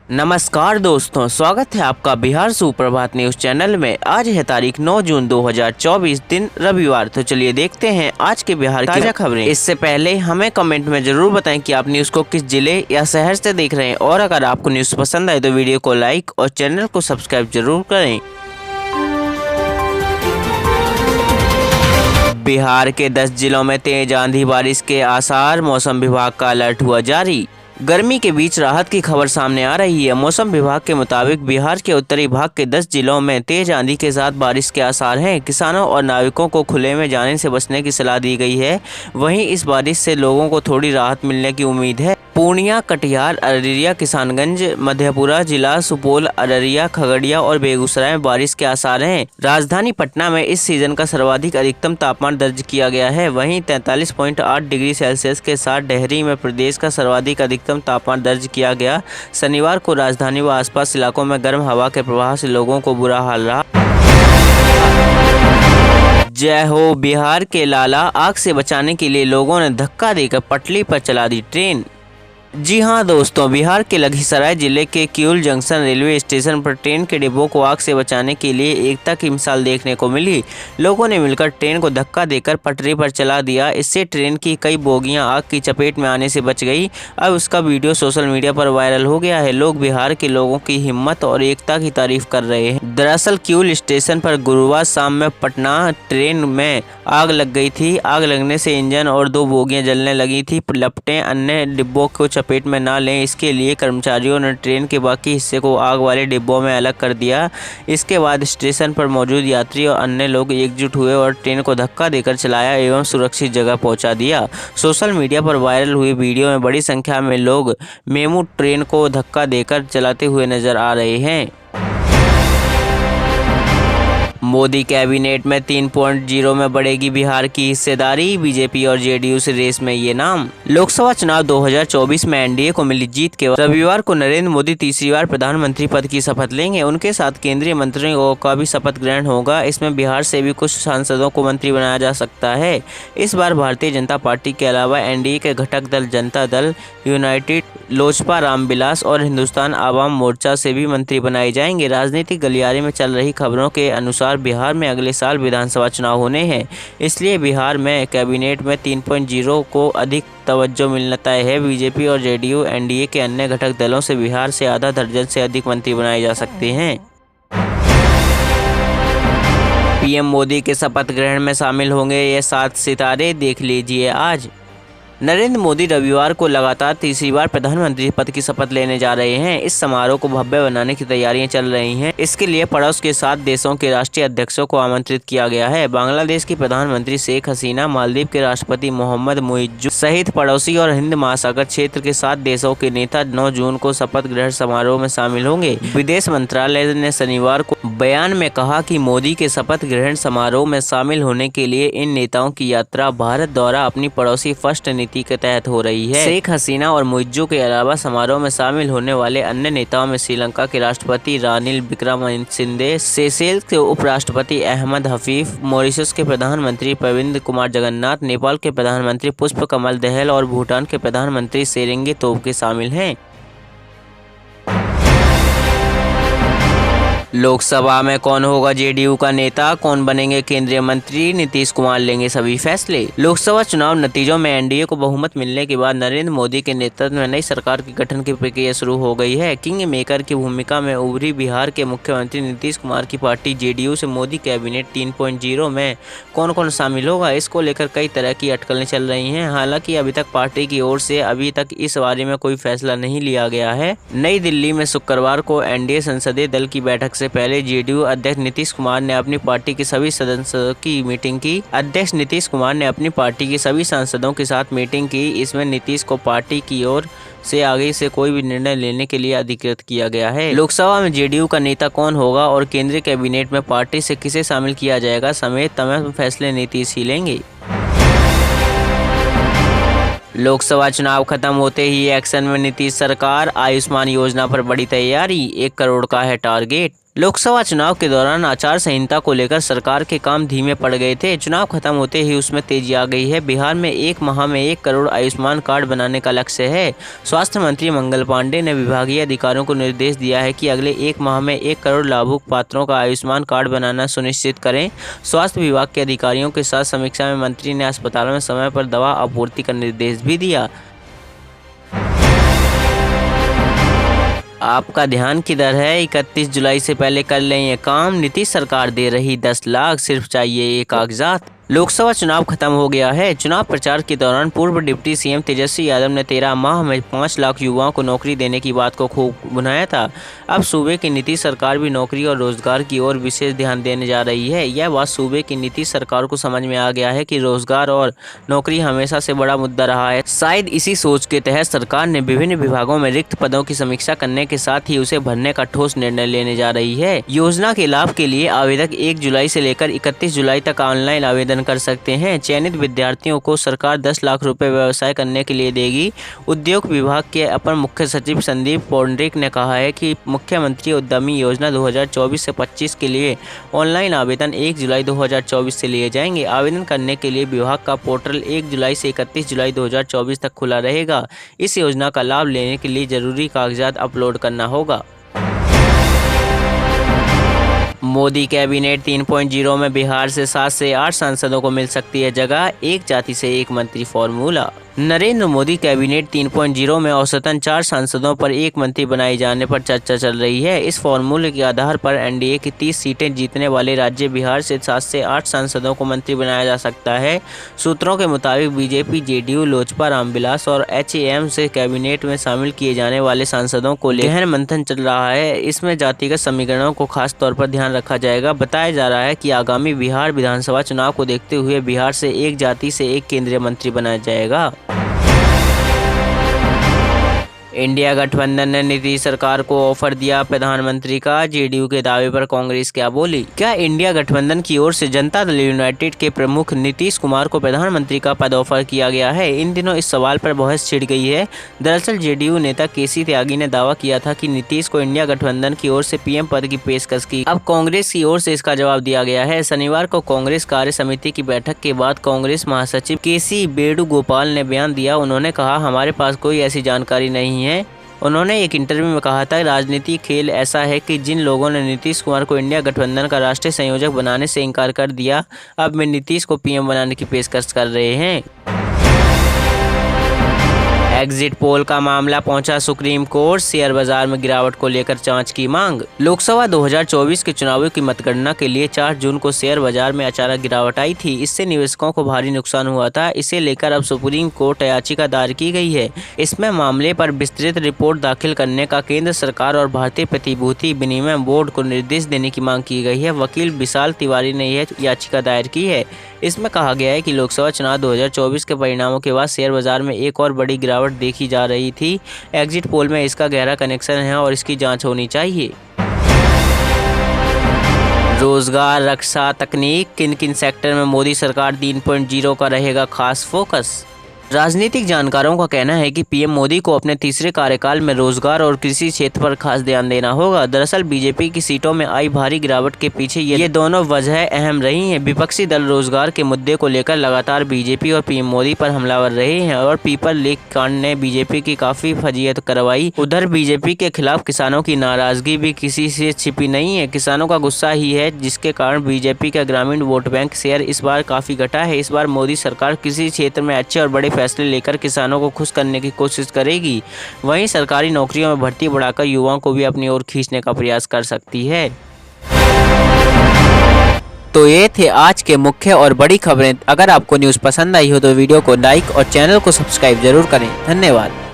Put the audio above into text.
नमस्कार दोस्तों, स्वागत है आपका बिहार सुप्रभात न्यूज चैनल में। आज है तारीख 9 जून 2024, दिन रविवार। तो चलिए देखते हैं आज के बिहार की ताजा खबरें। इससे पहले हमें कमेंट में जरूर बताएं कि आप न्यूज को किस जिले या शहर से देख रहे हैं, और अगर आपको न्यूज पसंद आए तो वीडियो को लाइक और चैनल को सब्सक्राइब जरूर करें। बिहार के 10 जिलों में तेज आंधी बारिश के आसार, मौसम विभाग का अलर्ट हुआ जारी। गर्मी के बीच राहत की खबर सामने आ रही है। मौसम विभाग के मुताबिक बिहार के उत्तरी भाग के 10 जिलों में तेज आंधी के साथ बारिश के आसार हैं। किसानों और नाविकों को खुले में जाने से बचने की सलाह दी गई है। वहीं इस बारिश से लोगों को थोड़ी राहत मिलने की उम्मीद है। पूर्णिया, कटिहार, अररिया, किशनगंज, मधेपुरा जिला, सुपौल, अररिया, खगड़िया और बेगूसराय में बारिश के आसार हैं। राजधानी पटना में इस सीजन का सर्वाधिक अधिकतम तापमान दर्ज किया गया है। वहीं 43.8 डिग्री सेल्सियस के साथ डेहरी में प्रदेश का सर्वाधिक अधिकतम तापमान दर्ज किया गया। शनिवार को राजधानी व आसपास इलाकों में गर्म हवा के प्रभाव से लोगों को बुरा हाल रहा। जय हो बिहार के लाला, आग से बचाने के लिए लोगों ने धक्का देकर पटरी पर चला दी ट्रेन। जी हां दोस्तों, बिहार के लखीसराय जिले के किऊल जंक्शन रेलवे स्टेशन पर ट्रेन के डिब्बों को आग से बचाने के लिए एकता की मिसाल देखने को मिली। लोगों ने मिलकर ट्रेन को धक्का देकर पटरी पर चला दिया। इससे ट्रेन की कई बोगियां आग की चपेट में आने से बच गई। अब उसका वीडियो सोशल मीडिया पर वायरल हो गया है। लोग बिहार के लोगों की हिम्मत और एकता की तारीफ कर रहे हैं। दरअसल किऊल स्टेशन पर गुरुवार शाम में पटना ट्रेन में आग लग गई थी। आग लगने से इंजन और 2 बोगियां जलने लगी थी। लपटें अन्य डिब्बों को चपेट में ना लें, इसके लिए कर्मचारियों ने ट्रेन के बाकी हिस्से को आग वाले डिब्बों में अलग कर दिया। इसके बाद स्टेशन पर मौजूद यात्री और अन्य लोग एकजुट हुए और ट्रेन को धक्का देकर चलाया एवं सुरक्षित जगह पहुंचा दिया। सोशल मीडिया पर वायरल हुई वीडियो में बड़ी संख्या में लोग मेमू ट्रेन को धक्का देकर चलाते हुए नजर आ रहे हैं। मोदी कैबिनेट में 3.0 में बढ़ेगी बिहार की हिस्सेदारी, बीजेपी और जेडीयू से रेस में ये नाम। लोकसभा चुनाव 2024 में एनडीए को मिली जीत के रविवार को नरेंद्र मोदी तीसरी बार प्रधानमंत्री पद की शपथ लेंगे। उनके साथ केंद्रीय मंत्रियों का भी शपथ ग्रहण होगा। इसमें बिहार से भी कुछ सांसदों को मंत्री बनाया जा सकता है। इस बार भारतीय जनता पार्टी के अलावा एनडीए के घटक दल जनता दल, यूनाइटेड, लोजपा, रामविलास और हिंदुस्तान आवाम मोर्चा से भी मंत्री बनाए जाएंगे। राजनीतिक गलियारे में चल रही खबरों के अनुसार बिहार में अगले साल विधानसभा चुनाव होने हैं, इसलिए बिहार में कैबिनेट में 3.0 को अधिक तवज्जो मिलना तय है। बीजेपी और जेडीयू एनडीए के अन्य घटक दलों से बिहार से आधा दर्जन से अधिक मंत्री बनाए जा सकते हैं। पीएम मोदी के शपथ ग्रहण में शामिल होंगे ये 7 सितारे, देख लीजिए आज। नरेंद्र मोदी रविवार को लगातार तीसरी बार प्रधानमंत्री पद की शपथ लेने जा रहे हैं। इस समारोह को भव्य बनाने की तैयारियां चल रही हैं। इसके लिए पड़ोस के 7 देशों के राष्ट्रीय अध्यक्षों को आमंत्रित किया गया है। बांग्लादेश की प्रधानमंत्री शेख हसीना, मालदीव के राष्ट्रपति मोहम्मद मुइज्जू सहित पड़ोसी और हिंद महासागर क्षेत्र के 7 देशों के नेता 9 जून को शपथ ग्रहण समारोह में शामिल होंगे। विदेश मंत्रालय ने शनिवार को बयान में कहा कि मोदी के शपथ ग्रहण समारोह में शामिल होने के लिए इन नेताओं की यात्रा भारत द्वारा अपनी पड़ोसी फर्स्ट नीति के तहत हो रही है। शेख हसीना और मुइज्जू के अलावा समारोह में शामिल होने वाले अन्य नेताओं में श्रीलंका के राष्ट्रपति रानिल विक्रमसिंघे, सेशेल्स के उपराष्ट्रपति अहमद हफीफ, मॉरिशस के प्रधानमंत्री प्रविंद कुमार जगन्नाथ, नेपाल के प्रधानमंत्री पुष्प कमल दहल और भूटान के प्रधानमंत्री शेरिंगे तोब्गे शामिल हैं। लोकसभा में कौन होगा जेडीयू का नेता, कौन बनेंगे केंद्रीय मंत्री, नीतीश कुमार लेंगे सभी फैसले। लोकसभा चुनाव नतीजों में एनडीए को बहुमत मिलने के बाद नरेंद्र मोदी के नेतृत्व में नई सरकार के गठन की प्रक्रिया शुरू हो गई है। किंग मेकर की भूमिका में उभरी बिहार के मुख्यमंत्री नीतीश कुमार की पार्टी जेडीयू से मोदी कैबिनेट 3.0 में कौन कौन शामिल होगा, इसको लेकर कई तरह की अटकलें चल रही हैं। हालांकि अभी तक पार्टी की ओर से अभी तक इस बारे में कोई फैसला नहीं लिया गया है। नई दिल्ली में शुक्रवार को एनडीए संसदीय दल की बैठक से पहले जेडीयू अध्यक्ष नीतीश कुमार ने अपनी पार्टी के सभी सदस्यों की मीटिंग की। अध्यक्ष नीतीश कुमार ने अपनी पार्टी के सभी सांसदों के साथ मीटिंग की। इसमें नीतीश को पार्टी की ओर से आगे से कोई भी निर्णय लेने के लिए अधिकृत किया गया है। लोकसभा में जेडीयू का नेता कौन होगा और केंद्रीय कैबिनेट में पार्टी से किसे शामिल किया जाएगा समेत तमाम फैसले नीतीश ही लेंगे। लोकसभा चुनाव खत्म होते ही एक्शन में नीतीश सरकार, आयुष्मान योजना पर बड़ी तैयारी, 1 करोड़ का है टारगेट। लोकसभा चुनाव के दौरान आचार संहिता को लेकर सरकार के काम धीमे पड़ गए थे। चुनाव खत्म होते ही उसमें तेजी आ गई है। बिहार में 1 माह में 1 करोड़ आयुष्मान कार्ड बनाने का लक्ष्य है। स्वास्थ्य मंत्री मंगल पांडे ने विभागीय अधिकारियों को निर्देश दिया है कि अगले 1 माह में 1 करोड़ लाभुक पात्रों का आयुष्मान कार्ड बनाना सुनिश्चित करें। स्वास्थ्य विभाग के अधिकारियों के साथ समीक्षा में मंत्री ने अस्पतालों में समय पर दवा आपूर्ति का निर्देश भी दिया। आपका ध्यान किधर है? 31 जुलाई से पहले कर लें ये काम। नीतीश सरकार दे रही 10 लाख, सिर्फ चाहिए ये कागजात। लोकसभा चुनाव खत्म हो गया है। चुनाव प्रचार के दौरान पूर्व डिप्टी सीएम तेजस्वी यादव ने 13 माह में 5 लाख युवाओं को नौकरी देने की बात को खूब भुनाया था। अब सूबे की नीतीश सरकार भी नौकरी और रोजगार की ओर विशेष ध्यान देने जा रही है। यह बात सूबे की नीतीश सरकार को समझ में आ गया है कि रोजगार और नौकरी हमेशा से बड़ा मुद्दा रहा है। शायद इसी सोच के तहत सरकार ने विभिन्न विभागों में रिक्त पदों की समीक्षा करने के साथ ही उसे भरने का ठोस निर्णय लेने जा रही है। योजना के लाभ के लिए आवेदक 1 जुलाई से लेकर 31 जुलाई तक ऑनलाइन आवेदन कर सकते हैं। चयनित विद्यार्थियों को सरकार 10 लाख रुपए व्यवसाय करने के लिए देगी। उद्योग विभाग के अपर मुख्य सचिव संदीप पौंड्रिक ने कहा है कि मुख्यमंत्री उद्यमी योजना 2024 से 25 के लिए ऑनलाइन आवेदन 1 जुलाई 2024 से लिए जाएंगे। आवेदन करने के लिए विभाग का पोर्टल 1 जुलाई से 31 जुलाई 2024 तक खुला रहेगा। इस योजना का लाभ लेने के लिए जरूरी कागजात अपलोड करना होगा। मोदी कैबिनेट 3.0 में बिहार से 7 से 8 सांसदों को मिल सकती है जगह। एक जाति से एक मंत्री फॉर्मूला। नरेंद्र मोदी कैबिनेट 3.0 में औसतन 4 सांसदों पर 1 मंत्री बनाए जाने पर चर्चा चल रही है। इस फॉर्मूले के आधार पर एनडीए की 30 सीटें जीतने वाले राज्य बिहार से 7 से 8 सांसदों को मंत्री बनाया जा सकता है। सूत्रों के मुताबिक बीजेपी, जेडीयू, लोजपा, रामविलास और एचएएम से कैबिनेट में शामिल किए जाने वाले सांसदों को लेकर गहन मंथन चल रहा है। इसमें जातिगत समीकरणों को खास तौर पर ध्यान रखा जाएगा। बताया जा रहा है कि आगामी बिहार विधानसभा चुनाव को देखते हुए बिहार से एक जाति से एक केंद्रीय मंत्री बनाया जाएगा। इंडिया गठबंधन ने नीतीश सरकार को ऑफर दिया प्रधानमंत्री का। जेडीयू के दावे पर कांग्रेस क्या बोली? क्या इंडिया गठबंधन की ओर से जनता दल यूनाइटेड के प्रमुख नीतीश कुमार को प्रधानमंत्री का पद ऑफर किया गया है? इन दिनों इस सवाल पर बहस छिड़ गई है। दरअसल जेडीयू नेता केसी त्यागी ने दावा किया था कि नीतीश को इंडिया गठबंधन की ओर से पीएम पद की पेशकश की। अब कांग्रेस की ओर से इसका जवाब दिया गया है। शनिवार को कांग्रेस कार्य समिति की बैठक के बाद कांग्रेस महासचिव केसी वेणुगोपाल ने बयान दिया। उन्होंने कहा, हमारे पास कोई ऐसी जानकारी नहीं है। उन्होंने एक इंटरव्यू में कहा था, राजनीतिक खेल ऐसा है कि जिन लोगों ने नीतीश कुमार को इंडिया गठबंधन का राष्ट्रीय संयोजक बनाने से इनकार कर दिया, अब वे नीतीश को पीएम बनाने की पेशकश कर रहे हैं। एग्जिट पोल का मामला पहुंचा सुप्रीम कोर्ट। शेयर बाजार में गिरावट को लेकर जांच की मांग। लोकसभा 2024 के चुनावों की मतगणना के लिए 4 जून को शेयर बाजार में अचानक गिरावट आई थी। इससे निवेशकों को भारी नुकसान हुआ था। इसे लेकर अब सुप्रीम कोर्ट याचिका दायर की गई है। इसमें मामले पर विस्तृत रिपोर्ट दाखिल करने का केंद्र सरकार और भारतीय प्रतिभूति विनिमय बोर्ड को निर्देश देने की मांग की गई है। वकील विशाल तिवारी ने यह याचिका दायर की है। इसमें कहा गया है कि लोकसभा चुनाव 2024 के परिणामों के बाद शेयर बाजार में एक और बड़ी गिरावट देखी जा रही थी। एग्जिट पोल में इसका गहरा कनेक्शन है और इसकी जांच होनी चाहिए। रोजगार, रक्षा, तकनीक, किन किन सेक्टर में मोदी सरकार 3.0 का रहेगा खास फोकस? राजनीतिक जानकारों का कहना है कि पीएम मोदी को अपने तीसरे कार्यकाल में रोजगार और कृषि क्षेत्र पर खास ध्यान देना होगा। दरअसल बीजेपी की सीटों में आई भारी गिरावट के पीछे ये दोनों वजह अहम रही हैं। विपक्षी दल रोजगार के मुद्दे को लेकर लगातार बीजेपी और पीएम मोदी पर हमलावर रहे हैं और पीपल लीक कांड ने बीजेपी की काफी फजीहत करवाई। उधर बीजेपी के खिलाफ किसानों की नाराजगी भी किसी से छिपी नहीं है। किसानों का गुस्सा ही है जिसके कारण बीजेपी का ग्रामीण वोट बैंक शेयर इस बार काफी घटा है। इस बार मोदी सरकार किसी क्षेत्र में अच्छे और बड़े फैसले लेकर किसानों को खुश करने की कोशिश करेगी। वहीं सरकारी नौकरियों में भर्ती बढ़ाकर युवाओं को भी अपनी ओर खींचने का प्रयास कर सकती है। तो ये थे आज के मुख्य और बड़ी खबरें। अगर आपको न्यूज़ पसंद आई हो तो वीडियो को लाइक और चैनल को सब्सक्राइब जरूर करें। धन्यवाद।